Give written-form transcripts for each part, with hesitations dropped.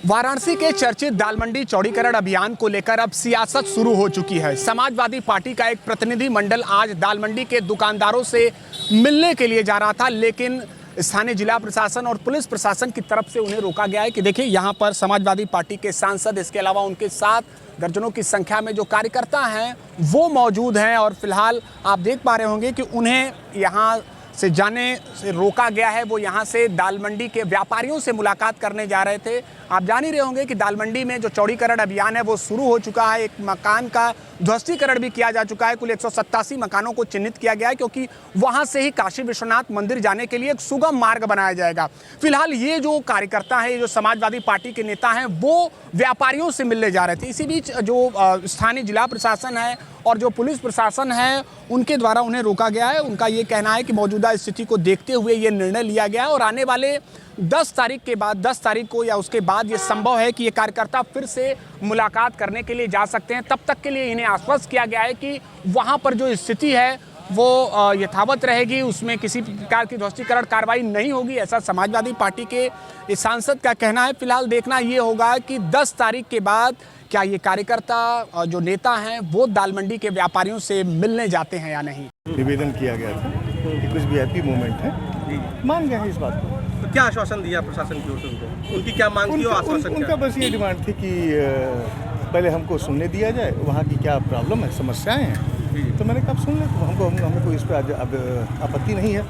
वाराणसी के चर्चित दालमंडी चौड़ीकरण अभियान को लेकर अब सियासत शुरू हो चुकी है। समाजवादी पार्टी का एक प्रतिनिधि मंडल आज दालमंडी के दुकानदारों से मिलने के लिए जा रहा था, लेकिन स्थानीय जिला प्रशासन और पुलिस प्रशासन की तरफ से उन्हें रोका गया है। कि देखिए, यहाँ पर समाजवादी पार्टी के सांसद, इसके अलावा उनके साथ दर्जनों की संख्या में जो कार्यकर्ता हैं वो मौजूद हैं और फिलहाल आप देख पा रहे होंगे कि उन्हें यहाँ से जाने से रोका गया है। वो यहाँ से दालमंडी के व्यापारियों से मुलाकात करने जा रहे थे। आप जान ही रहे होंगे कि दालमंडी में जो चौड़ीकरण अभियान है वो शुरू हो चुका है। एक मकान का ध्वस्तीकरण भी किया जा चुका है। कुल 187 मकानों को चिन्हित किया गया है, क्योंकि वहाँ से ही काशी विश्वनाथ मंदिर जाने के लिए एक सुगम मार्ग बनाया जाएगा। फिलहाल ये जो कार्यकर्ता है, जो समाजवादी पार्टी के नेता हैं, वो व्यापारियों से मिलने जा रहे थे। इसी बीच जो स्थानीय जिला प्रशासन है और जो पुलिस प्रशासन है, उनके द्वारा उन्हें रोका गया है। उनका ये कहना है कि मौजूदा स्थिति को देखते हुए ये निर्णय लिया गया है और आने वाले 10 तारीख के बाद, 10 तारीख को या उसके बाद ये संभव है कि ये कार्यकर्ता फिर से मुलाकात करने के लिए जा सकते हैं। तब तक के लिए इन्हें आश्वस्त किया गया है कि वहाँ पर जो स्थिति है वो यथावत रहेगी, उसमें किसी प्रकार की ध्वस्तीकरण कार्रवाई नहीं होगी, ऐसा समाजवादी पार्टी के इस सांसद का कहना है। फिलहाल देखना ये होगा कि 10 तारीख के बाद क्या ये कार्यकर्ता, जो नेता हैं, वो दालमंडी के व्यापारियों से मिलने जाते हैं या नहीं। निवेदन किया गया था कि कुछ वीआईपी मूवमेंट है, मान गए हैं इस बात को। तो क्या आश्वासन दिया प्रशासन की ओर से उनको? उनकी क्या मांग थी और आश्वासन क्या? उनका बस ये डिमांड थी कि पहले हमको सुनने दिया जाए, वहाँ की क्या प्रॉब्लम है, समस्याएं हैं। तो मैंने कहा सुन ले, तो हमें कोई इस पर अब आपत्ति नहीं है।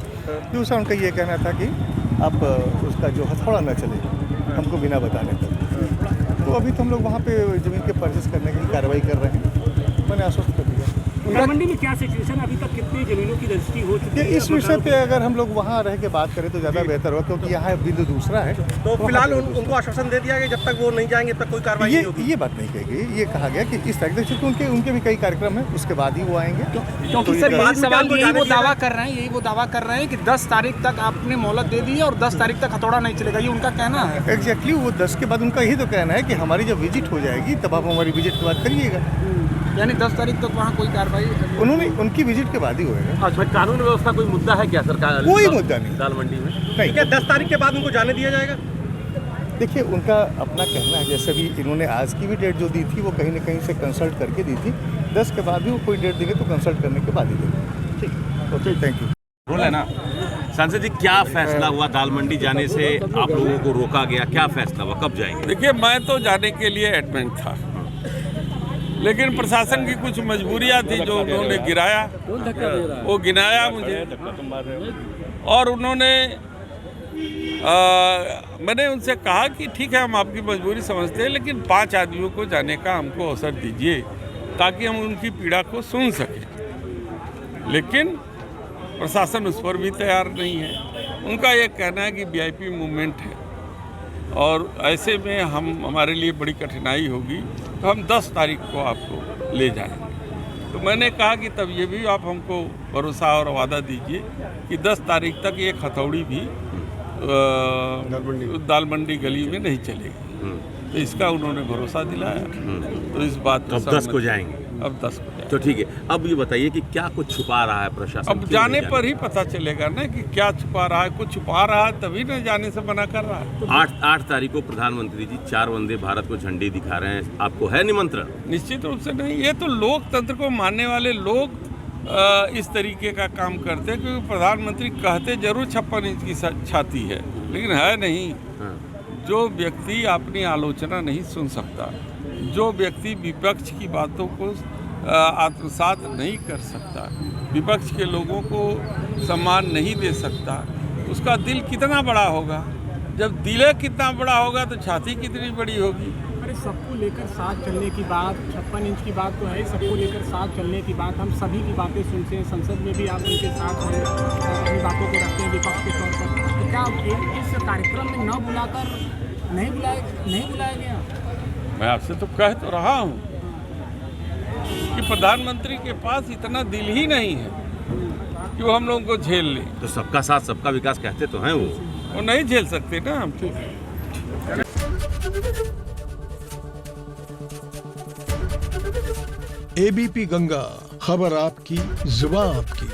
दूसरा उनका ये कहना था कि आप उसका जो हथौड़ा न चले हमको बिना बताने तक। तो अभी तो हम लोग वहाँ पे ज़मीन के परचेस करने की कार्रवाई कर रहे हैं। मैंने आश्वस्त कर दिया। दालमंडी में क्या सिचुएशन, अभी तक कितनी जमीनों की रजिस्ट्री हो चुकी है? इस विषय पे अगर हम लोग वहाँ रह के बात करें तो ज़्यादा बेहतर होगा, क्योंकि यहाँ बिंदु दूसरा है। तो फिलहाल उनको आश्वासन दे दिया गया जब तक वो नहीं जाएंगे तब तक कोई कार्रवाई नहीं होगी। ये बात नहीं कही गई, ये कहा गया कि इस तारीख तक, क्योंकि उनके भी कई कार्यक्रम हैं, उसके बाद ही वो आएंगे। क्योंकि सर यही सवाल, यही वो दावा कर रहे हैं कि 10 तारीख तक आपने मोहलत दे दी है और 10 तारीख तक हथौड़ा नहीं चलेगा, ये उनका कहना है। एग्जैक्टली, वो 10 के बाद उनका यही तो कहना है कि हमारी जब विजिट हो जाएगी तब आप हमारी विजिट के बाद करिएगा। यानी 10 तारीख तक वहाँ कोई कार्रवाई उनकी विजिट के बाद ही होएगा। अच्छा, कानून व्यवस्था कोई मुद्दा है क्या सरकार? कोई मुद्दा नहीं दालमंडी में नहीं। क्या 10 तारीख के बाद उनको जाने दिया जाएगा? देखिए, उनका अपना कहना है। जैसे भी इन्होंने आज की भी डेट जो दी थी वो कहीं ना कहीं से कंसल्ट करके दी थी। 10 के बाद भी वो कोई डेट देंगे तो कंसल्ट करने के बाद ही देंगे। ठीक, ओके, थैंक यू। रोल है ना। सांसद जी, क्या फैसला हुआ दालमंडी जाने से? आप लोगों को रोका गया, क्या फैसला हुआ, कब जाएंगे? देखिए, मैं तो जाने के लिए एडमेंट था, लेकिन प्रशासन की कुछ मजबूरियां थी जो उन्होंने गिराया, वो गिनाया मुझे। और उन्होंने मैंने उनसे कहा कि ठीक है, हम आपकी मजबूरी समझते हैं, लेकिन 5 आदमियों को जाने का हमको अवसर दीजिए ताकि हम उनकी पीड़ा को सुन सकें। लेकिन प्रशासन उस पर भी तैयार नहीं है। उनका ये कहना है कि वीआईपी मूवमेंट है और ऐसे में हमारे लिए बड़ी कठिनाई होगी, तो हम 10 तारीख को आपको ले जाएंगे। तो मैंने कहा कि तब ये भी आप हमको भरोसा और वादा दीजिए कि 10 तारीख तक एक हथौड़ी भी दालमंडी गली में नहीं चलेगी। तो इसका उन्होंने भरोसा दिलाया। तो इस बात अब 10 को जाएंगे। अब 10 को जाएंगे। तो ठीक है, अब ये बताइए कि क्या कुछ छुपा रहा है प्रशासन? अब जाने पर ही पता चलेगा ना कि क्या छुपा रहा है। कुछ छुपा रहा है तभी ना जाने से मना कर रहा है। 8 तारीख को प्रधानमंत्री जी 4 वंदे भारत को झंडी दिखा रहे हैं, आपको है निमंत्रण? निश्चित रूप से नहीं। ये तो लोकतंत्र को मानने वाले लोग इस तरीके का काम करते हैं, क्योंकि प्रधानमंत्री कहते जरूर 56 इंच की छाती है, लेकिन है नहीं। जो व्यक्ति अपनी आलोचना नहीं सुन सकता, जो व्यक्ति विपक्ष की बातों को आत्मसात नहीं कर सकता, विपक्ष के लोगों को सम्मान नहीं दे सकता, उसका दिल कितना बड़ा होगा? जब दिल कितना बड़ा होगा तो छाती कितनी बड़ी होगी? अरे सबको लेकर साथ चलने की बात, 56 इंच की बात तो है, सबको लेकर साथ चलने की बात, हम सभी की बातें सुनते हैं। संसद में भी आप उनके साथ हैं, अपनी बातों को रखते हैं विपक्ष के तौर पर। तो क्या इस कार्यक्रम में न बुलाकर नहीं बुलाया गया? मैं आपसे तो कह तो रहा हूँ कि प्रधानमंत्री के पास इतना दिल ही नहीं है कि वो हम लोगों को झेल ले। तो सबका साथ सबका विकास कहते तो हैं, वो नहीं झेल सकते ना हम। एबीपी गंगा, खबर आपकी, जुबान आपकी।